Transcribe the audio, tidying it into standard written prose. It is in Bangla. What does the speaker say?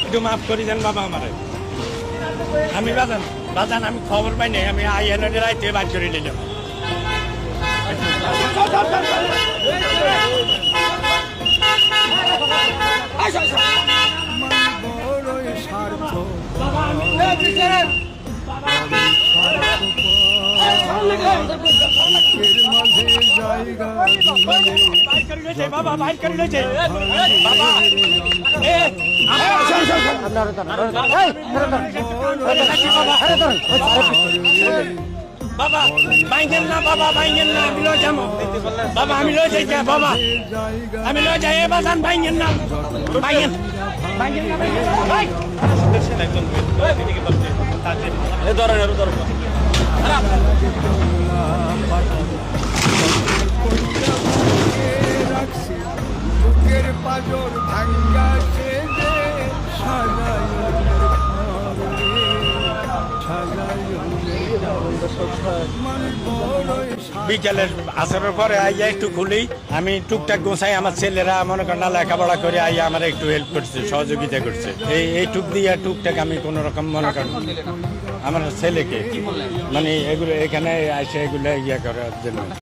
একটু মাফ করে দেন বাবা আমারে। আমি বাজান আমি খবর পাই নাই, আমি আইএনএ রাইতে বাদ করে নিলাম। বাবা বাইর করে লইছে বাবা বাইঙ্গেন না, বাবা বাইঙ্গেন না, আমি লই যাবো বাবা, আমি লই যাই বাবা, আমি লই যাই বাজান, বাইঙ্গেন না, বাইঙ্গেন বাইঙ্গেন না, ভাই এ ধরেন এর ধরেন বুকের পাজর ভাঙ্গা সেজে বিকেলের আসরের পরে আইয়া একটু খুলি, আমি টুকটাক গোছাই, আমার ছেলেরা মনে করেন না লেখাপড়া করে আইয়া আমার একটু হেল্প করছে, সহযোগিতা করছে। এই টুক দিয়ে টুকটাক আমি কোন রকম মনে করেন আমার ছেলেকে মানে এগুলো এখানে এসে এগুলো ইয়ে করার জন্য।